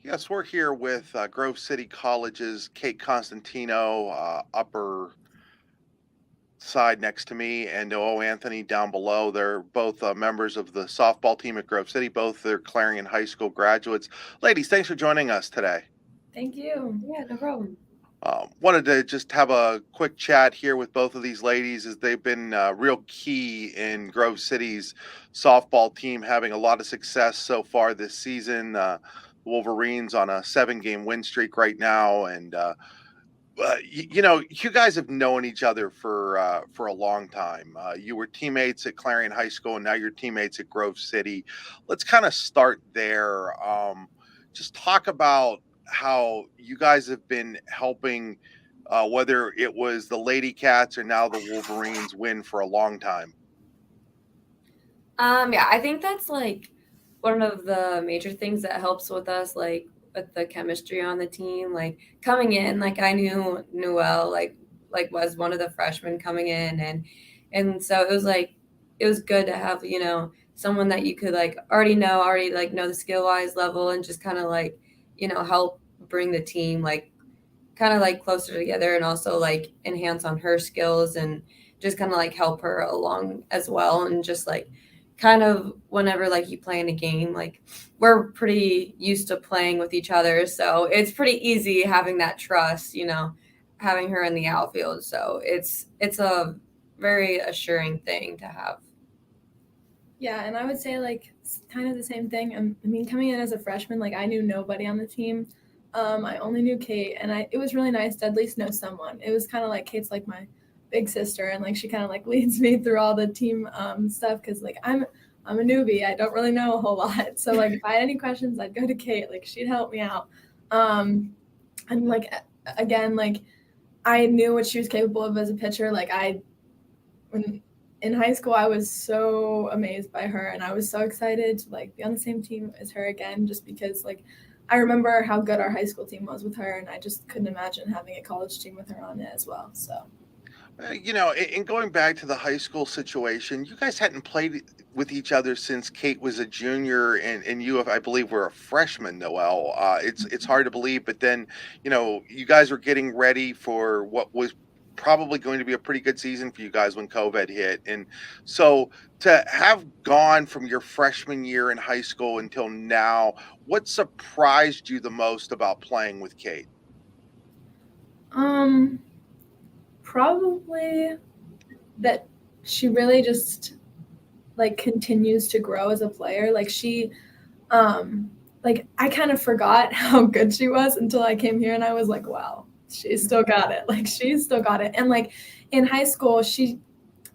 Yes, we're here with Grove City College's Kate Constantino, upper side next to me, and Noel Anthony down below. They're both members of the softball team at Grove City. Both they're Clarion High School graduates. Ladies, thanks for joining us today. Thank you. Yeah, no problem. Wanted to just have a quick chat here with both of these ladies as they've been real key in Grove City's softball team having a lot of success so far this season. Wolverines on a 7-game win streak right now, and you guys have known each other for a long time. You were teammates at Clarion High School, and now you're teammates at Grove City. Let's kind of start there. Just talk about how you guys have been helping, whether it was the Lady Cats or now the Wolverines, win for a long time. Yeah, I think that's like one of the major things that helps with us, like with the chemistry on the team. Like coming in, like I knew Noel, like was one of the freshmen coming in, and so it was good to have someone that you could like already like know the skill wise level and just kind of like help bring the team like kind of like closer together and also like enhance on her skills and just kind of like help her along as well and just like kind of whenever like you play in a game like we're pretty used to playing with each other, so it's pretty easy having that trust, having her in the outfield, so it's a very assuring thing to have. Yeah, and I would say like it's kind of the same thing. I mean, coming in as a freshman, like I knew nobody on the team. I only knew Kate, and it was really nice to at least know someone. It was kind of like Kate's like my big sister, and like she kind of like leads me through all the team stuff because like I'm a newbie. I don't really know a whole lot, so like if I had any questions, I'd go to Kate. Like she'd help me out. Um, and like again, like I knew what she was capable of as a pitcher. Like when in high school I was so amazed by her and I was so excited to like be on the same team as her again just because like I remember how good our high school team was with her and I just couldn't imagine having a college team with her on it as well. So And going back to the high school situation, you guys hadn't played with each other since Kate was a junior, and you, I believe, were a freshman. Noel, it's hard to believe, but then you guys were getting ready for what was probably going to be a pretty good season for you guys when COVID hit, and so to have gone from your freshman year in high school until now, what surprised you the most about playing with Kate? um probably that she really just like continues to grow as a player. Like she like I kind of forgot how good she was until I came here and I was like, wow, she's still got it. Like she's still got it. And like in high school, she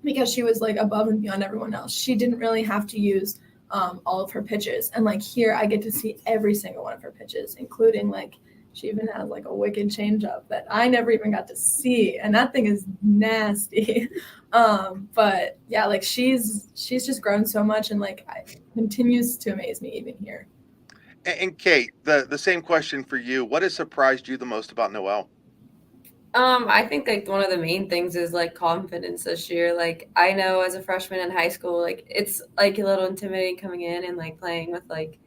because she was like above and beyond everyone else, she didn't really have to use all of her pitches. And like here, I get to see every single one of her pitches, including like she even has like a wicked changeup that I never even got to see, and that thing is nasty. But yeah, like she's just grown so much, and like continues to amaze me even here. And Kate, the same question for you. What has surprised you the most about Noel? I think like one of the main things is like confidence this year. Like I know as a freshman in high school, like it's like a little intimidating coming in and like playing with like,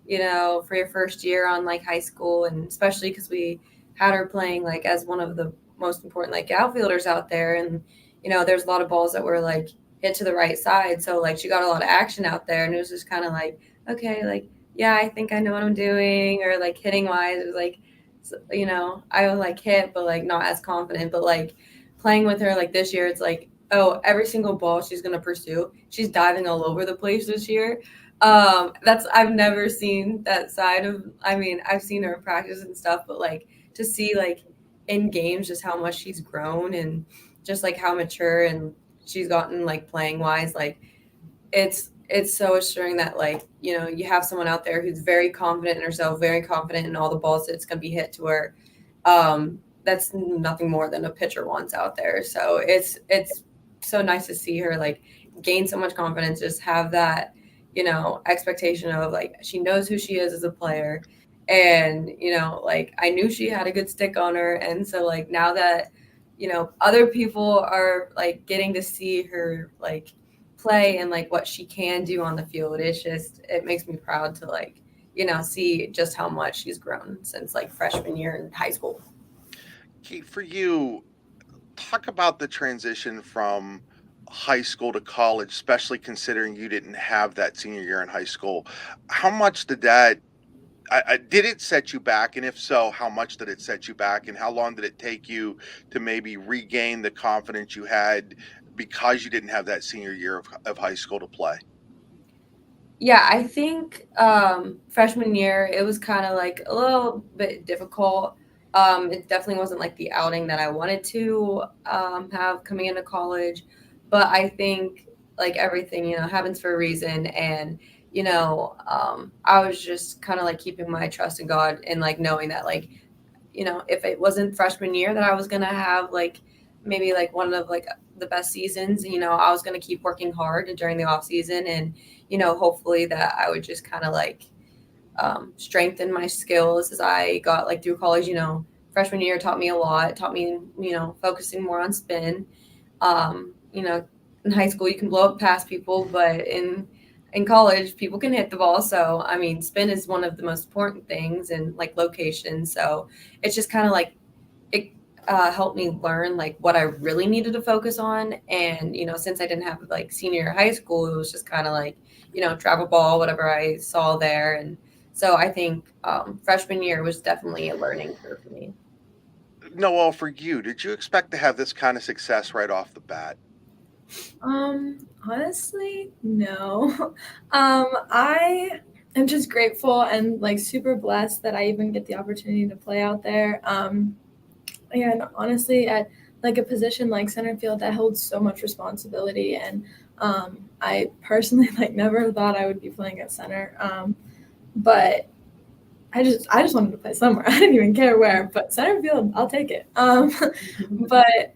for your first year on like high school, and especially because we had her playing like as one of the most important like outfielders out there, and there's a lot of balls that were like hit to the right side, so like she got a lot of action out there, and it was just kind of like okay, like yeah, I think I know what I'm doing, or like hitting wise, it was like I would like hit, but like not as confident. But like playing with her like this year, it's like, oh, every single ball she's gonna pursue, she's diving all over the place this year. That's I've never seen that side of. I mean, I've seen her in practice and stuff, but like to see like in games just how much she's grown and just like how mature and she's gotten like playing wise, like it's so assuring that like you have someone out there who's very confident in herself, very confident in all the balls that's going to be hit to her. That's nothing more than a pitcher wants out there, so it's so nice to see her like gain so much confidence, just have that expectation of like she knows who she is as a player, and like I knew she had a good stick on her, and so like now that other people are like getting to see her like play and like what she can do on the field. It's just it makes me proud to like see just how much she's grown since like freshman year in high school. Kate, for you, talk about the transition from high school to college, especially considering you didn't have that senior year in high school. How much did that did it set you back? And if so, how much did it set you back? And how long did it take you to maybe regain the confidence you had because you didn't have that senior year of high school to play? Yeah, I think freshman year it was kind of like a little bit difficult. It definitely wasn't like the outing that I wanted to have coming into college, but I think like everything happens for a reason, and I was just kind of like keeping my trust in God and like knowing that like if it wasn't freshman year that I was gonna have like maybe like one of like the best seasons, I was gonna keep working hard during the off season, and hopefully that I would just kind of like strengthen my skills as I got like through college. Freshman year taught me a lot, taught me focusing more on spin. In high school you can blow up past people, but in college people can hit the ball. So I mean, spin is one of the most important things, and like location. So it's just kind of like it helped me learn like what I really needed to focus on. And since I didn't have like senior year of high school, it was just kind of like travel ball, whatever I saw there. And so I think freshman year was definitely a learning curve for me. Noel, for you, did you expect to have this kind of success right off the bat? Honestly, no. I am just grateful and like super blessed that I even get the opportunity to play out there. And honestly, at like a position like center field, that holds so much responsibility. And I personally like never thought I would be playing at center. But I just wanted to play somewhere. I didn't even care where, but center field, I'll take it. But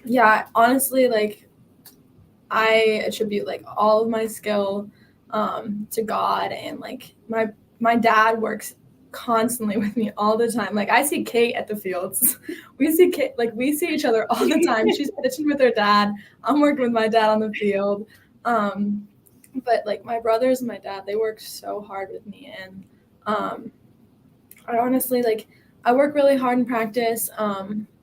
yeah, honestly, like I attribute like all of my skill to God, and like my dad works constantly with me all the time. Like I see Kate at the fields. We see each other all the time. She's pitching with her dad. I'm working with my dad on the field. But like my brothers and my dad, they work so hard with me, and I honestly like I work really hard in practice.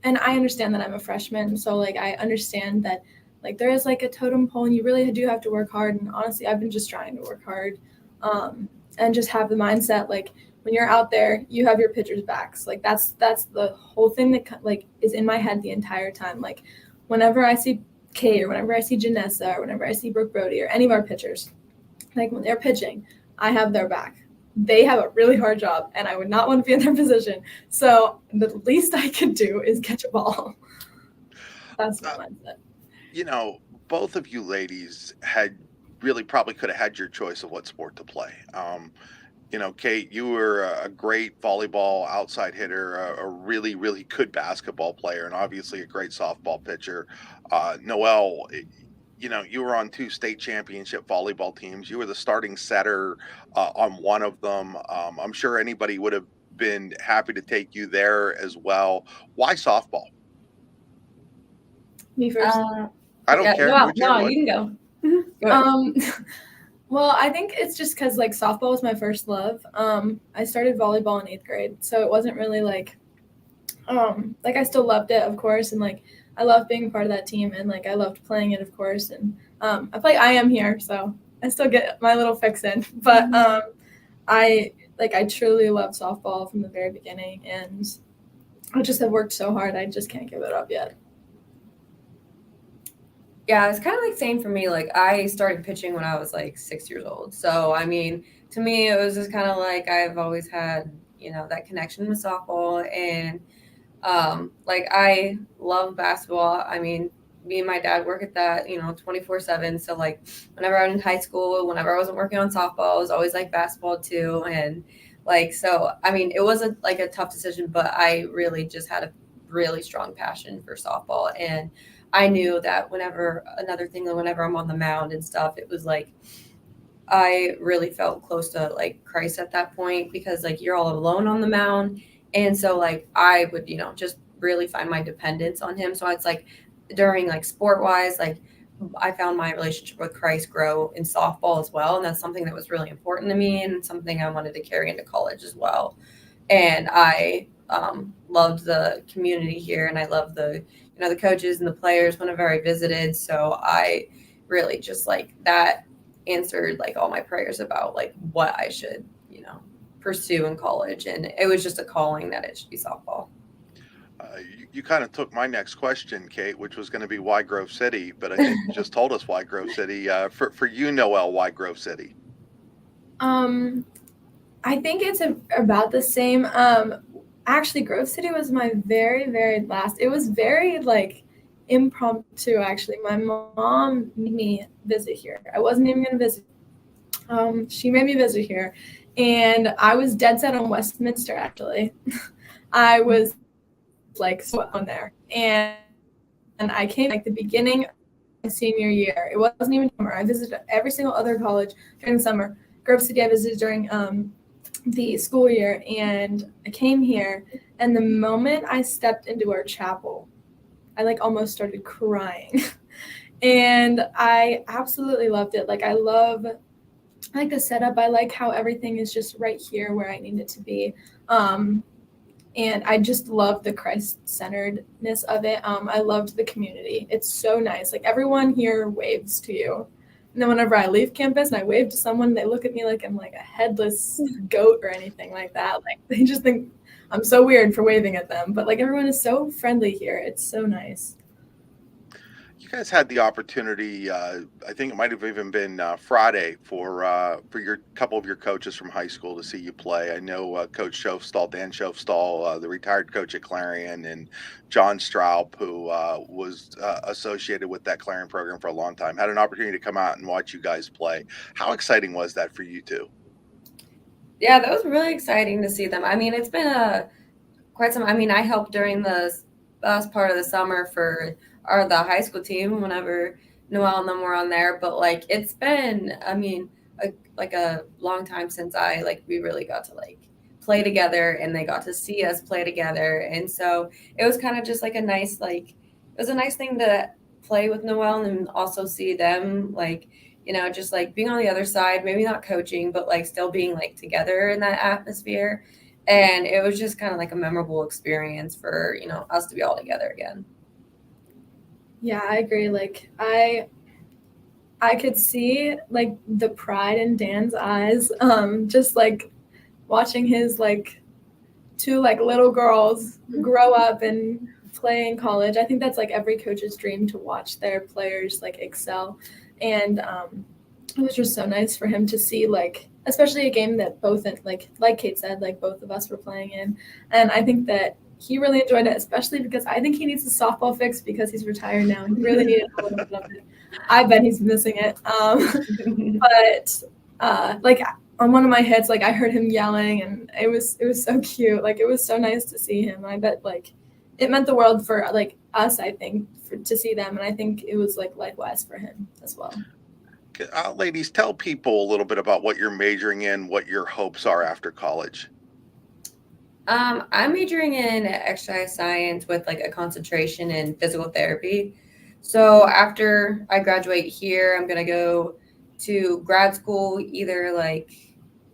And I understand that I'm a freshman, so like I understand that like there is like a totem pole, and you really do have to work hard. And honestly, I've been just trying to work hard, and just have the mindset like when you're out there, you have your pitcher's backs. Like that's the whole thing that like is in my head the entire time. Like whenever I see Kay, or whenever I see Janessa, or whenever I see Brooke Brody or any of our pitchers, like when they're pitching, I have their back. They have a really hard job, and I would not want to be in their position. So the least I could do is catch a ball. That's my Uh, mindset. you know, both of you ladies had really probably could have had your choice of what sport to play. Kate, you were a great volleyball outside hitter, a really, really good basketball player, and obviously a great softball pitcher. Noel, you were on two state championship volleyball teams. You were the starting setter on one of them. I'm sure anybody would have been happy to take you there as well. Why softball? Me first. I don't Yeah, care, no, whichever no, one. you can go. Go ahead. Well, I think it's just because like softball was my first love. I started volleyball in 8th grade, so it wasn't really like I still loved it, of course, and like I loved being part of that team, and like I loved playing it, of course, and I play I am here, so I still get my little fix in. But I truly love softball from the very beginning, and I just have worked so hard. I just can't give it up yet. Yeah, it's kind of like same for me. Like I started pitching when I was like 6 years old. So I mean, to me, it was just kind of like I've always had, that connection with softball, and like I love basketball. I mean, me and my dad work at that, 24/7. So like whenever I was in high school, whenever I wasn't working on softball, it was always like basketball too. And like so, I mean, it was like a tough decision, but I really just had a really strong passion for softball, and I knew that whenever I'm on the mound and stuff, it was like I really felt close to like Christ at that point, because like you're all alone on the mound. And so like I would, just really find my dependence on him. So it's like during like sport wise, like I found my relationship with Christ grow in softball as well, and that's something that was really important to me and something I wanted to carry into college as well. And I loved the community here, and I love the the coaches and the players whenever I visited. So I really just like that answered like all my prayers about like what I should pursue in college, and it was just a calling that it should be softball. You kind of took my next question, Kate, which was going to be why Grove City, but I think you just told us why Grove City. For you, Noel, why Grove City? Um, I think it's about the same. Actually, Grove City was my very, very last. It was very like impromptu. Actually, my mom made me visit here. I wasn't even gonna visit. She made me visit here, and I was dead set on Westminster. Actually, I was like so on there, and I came like the beginning of my senior year. It wasn't even summer. I visited every single other college during the summer. Grove City I visited during the school year, and I came here, and the moment I stepped into our chapel, I like almost started crying. And I absolutely loved it. Like I like the setup. I like how everything is just right here where I need it to be. And I just love the Christ-centeredness of it. I loved the community. It's so nice. Like everyone here waves to you. And then whenever I leave campus and I wave to someone, they look at me like I'm like a headless goat or anything like that. Like they just think I'm so weird for waving at them. But like everyone is so friendly here. It's so nice. You guys had the opportunity. I think it might have even been Friday for your couple of your coaches from high school to see you play. I know Coach Shofstall, Dan Shofstall, the retired coach at Clarion, and John Straub, who was associated with that Clarion program for a long time, had an opportunity to come out and watch you guys play. How exciting was that for you two? Yeah, that was really exciting to see them. I mean, it's been quite some. I mean, I helped during the last part of the summer for the high school team whenever Noel and them were on there. But like, it's been, I mean, like a long time since we really got to like play together, and they got to see us play together. And so it was kind of just like a nice it was a nice thing to play with Noel and also see them like just like being on the other side, maybe not coaching, but like still being like together in that atmosphere. And it was just kind of like a memorable experience for us to be all together again. Yeah, I agree. Like I could see like the pride in Dan's eyes, just like watching his like two like little girls grow up and play in college. I think that's like every coach's dream to watch their players like excel. And it was just so nice for him to see like especially a game that both like Kate said, like both of us were playing in. And I think that he really enjoyed it, especially because I think he needs a softball fix because he's retired now. He really needed a little bit of it. I bet he's missing it. But like on one of my hits, like I heard him yelling, and it was so cute. Like it was so nice to see him. I bet like it meant the world for like us. I think to see them, and I think it was like likewise for him as well. Ladies, tell people a little bit about what you're majoring in, what your hopes are after college. I'm majoring in exercise science with like a concentration in physical therapy. So after I graduate here, I'm gonna go to grad school, either like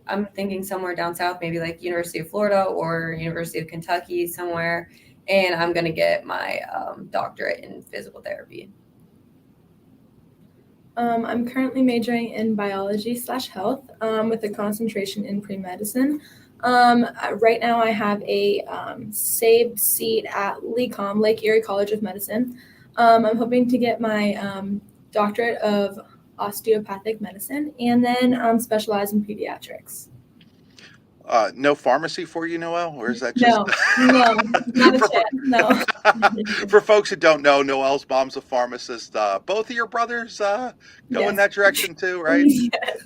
I'm thinking somewhere down south, maybe like University of Florida or University of Kentucky somewhere, and I'm gonna get my doctorate in physical therapy. I'm currently majoring in biology/health with a concentration in pre-medicine. Right now, I have a saved seat at LECOM, Lake Erie College of Medicine. I'm hoping to get my doctorate of osteopathic medicine and then specialize in pediatrics. No pharmacy for you, Noel, or is that just No, not a for, chance. No. for folks who don't know? Noel's mom's a pharmacist. Both of your brothers go in Yes. that direction too, right? Yes.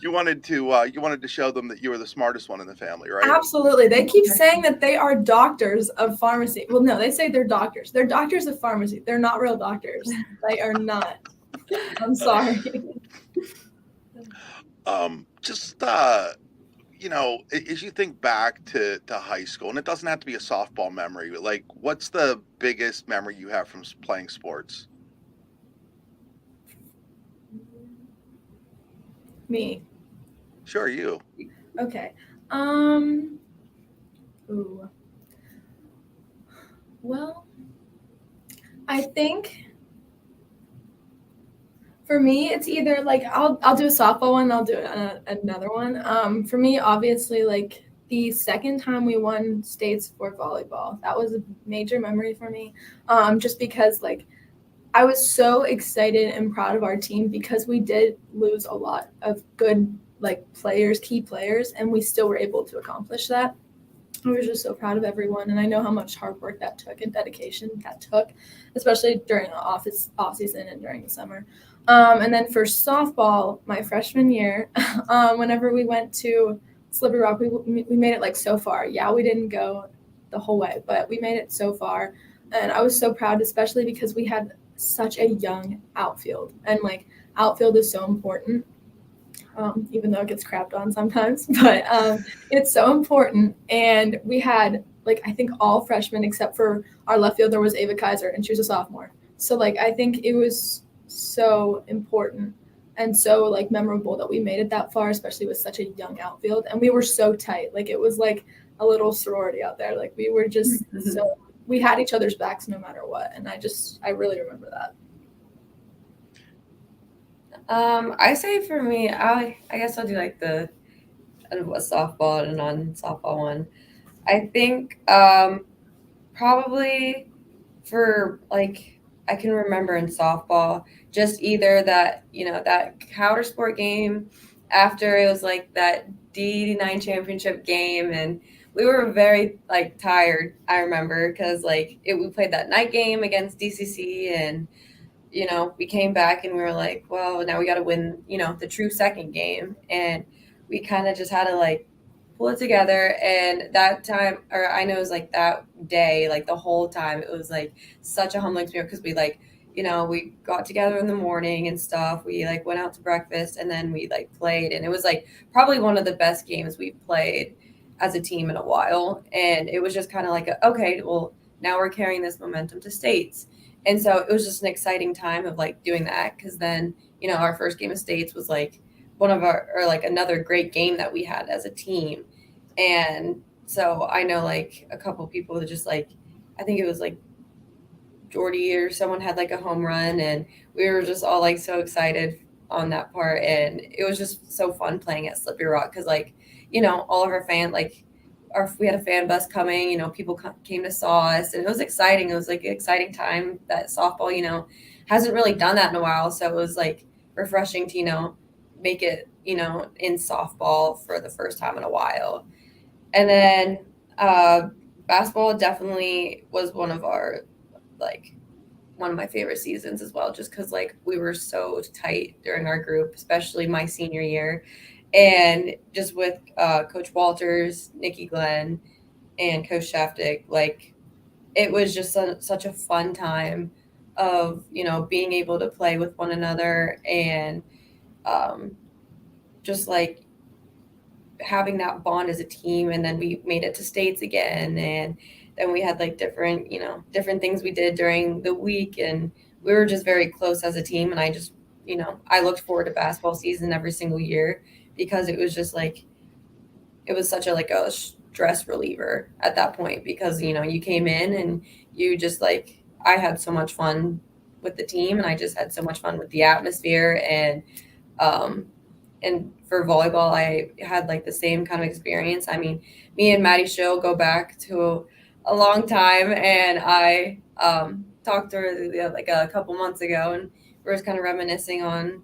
You wanted to show them that you were the smartest one in the family, right? Absolutely. They keep saying that they are doctors of pharmacy. Well, no, they say they're doctors. They're doctors of pharmacy. They're not real doctors. They are not. I'm sorry. Just as you think back to high school, and it doesn't have to be a softball memory, but like, what's the biggest memory you have from playing sports? Me. Sure, you. Okay. Ooh. Well, I think for me, it's either like I'll do a softball one, I'll do another one. For me, obviously, like the second time we won states for volleyball, that was a major memory for me. Just because like I was so excited and proud of our team because we did lose a lot of good like players, key players, and we still were able to accomplish that. I was just so proud of everyone, and I know how much hard work that took and dedication that took, especially during the off season and during the summer. And then for softball, my freshman year, whenever we went to Slippery Rock, we made it like so far. Yeah, we didn't go the whole way, but we made it so far, and I was so proud, especially because we had such a young outfield, and like outfield is so important. Even though it gets crapped on sometimes, but it's so important. And we had like I think all freshmen except for our left fielder was Ava Kaiser, and she was a sophomore. So like I think it was so important and so like memorable that we made it that far, especially with such a young outfield. And we were so tight, like it was like a little sorority out there. Like we were just so we had each other's backs no matter what. And I really remember that. I say for me, I guess I'll do like a softball and a non-softball one. I think probably for like I can remember in softball just either that that counter sport game after it was like that D9 championship game, and we were very like tired. I remember because we played that night game against DCC, and we came back and we were like, well, now we got to win, the true second game. And we kind of just had to like pull it together. And that time, or I know it was like that day, like the whole time, it was like such a humbling experience because we like, we got together in the morning and stuff. We like went out to breakfast and then we like played. And it was like probably one of the best games we played as a team in a while. And it was just kind of like, okay, well, now we're carrying this momentum to states. And so it was just an exciting time of like doing that because then, our first game of states was like one of our, or like another great game that we had as a team. And so I know like a couple people that just like, I think it was like Jordy or someone had like a home run, and we were just all like so excited on that part. And it was just so fun playing at Slippery Rock because like, all of our we had a fan bus coming, people came to saw us, and it was exciting. It was like an exciting time that softball, hasn't really done that in a while. So it was like refreshing to, make it, in softball for the first time in a while. And then basketball definitely was one of my favorite seasons as well, just because like we were so tight during our group, especially my senior year. And just with Coach Walters, Nikki Glenn, and Coach Shaftik, like it was just such a fun time of being able to play with one another and um, just like having that bond as a team. And then we made it to states again, and then we had like different things we did during the week, and we were just very close as a team. And I just I looked forward to basketball season every single year because it was just like it was such a stress reliever at that point because you came in and you just like I had so much fun with the team, and I just had so much fun with the atmosphere. Um and for volleyball, I had like the same kind of experience. I mean, me and Maddie Schill go back to a long time, and I talked to her like a couple months ago, and we were just kind of reminiscing on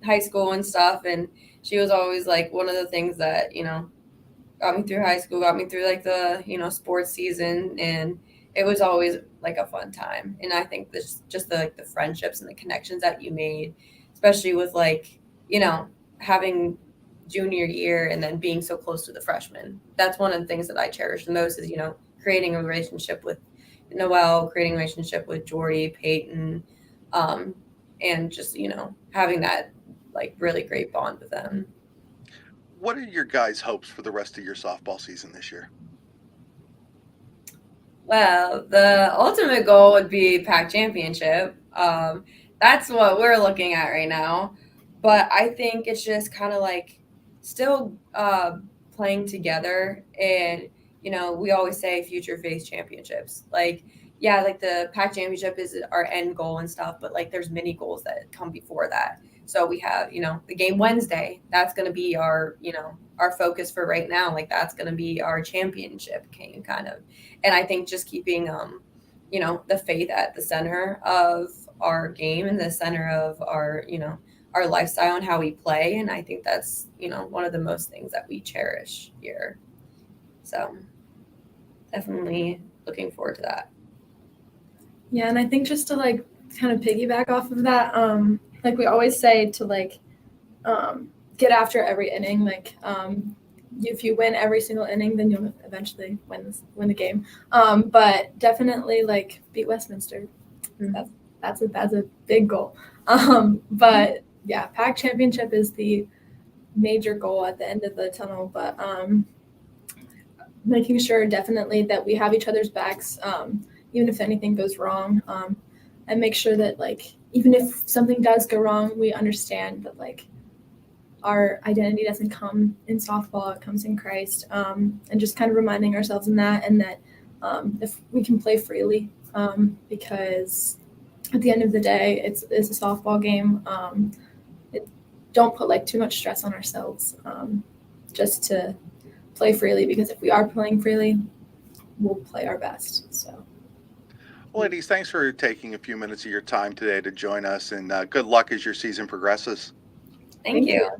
high school and stuff. And she was always like one of the things that got me through high school, got me through like the sports season, and it was always like a fun time. And I think this just the friendships and the connections that you made, especially with like having junior year and then being so close to the freshmen. That's one of the things that I cherish the most is, creating a relationship with Noel, creating a relationship with Jordy, Peyton, and just, having that like really great bond with them. What are your guys' hopes for the rest of your softball season this year? Well, the ultimate goal would be PAC championship. That's what we're looking at right now. but I think it's just kind of like still playing together. And, we always say future face championships. Like, yeah, like the pack championship is our end goal and stuff, but like there's many goals that come before that. So we have, the game Wednesday. That's going to be our, our focus for right now. Like that's going to be our championship game kind of. And I think just keeping, the faith at the center of our game and the center of our lifestyle and how we play. And I think that's, one of the most things that we cherish here. So definitely looking forward to that. Yeah, and I think just to like kind of piggyback off of that, like we always say to like get after every inning. Like if you win every single inning, then you'll eventually win the game. But definitely like beat Westminster. That's a big goal. But yeah, pack championship is the major goal at the end of the tunnel. But making sure definitely that we have each other's backs, even if anything goes wrong, and make sure that like even if something does go wrong, we understand that like our identity doesn't come in softball, it comes in Christ, and just kind of reminding ourselves in that, and that if we can play freely, because at the end of the day, it's a softball game. Don't put like too much stress on ourselves, just to play freely, because if we are playing freely, we'll play our best. So. Well, ladies, thanks for taking a few minutes of your time today to join us, and good luck as your season progresses. Thank you.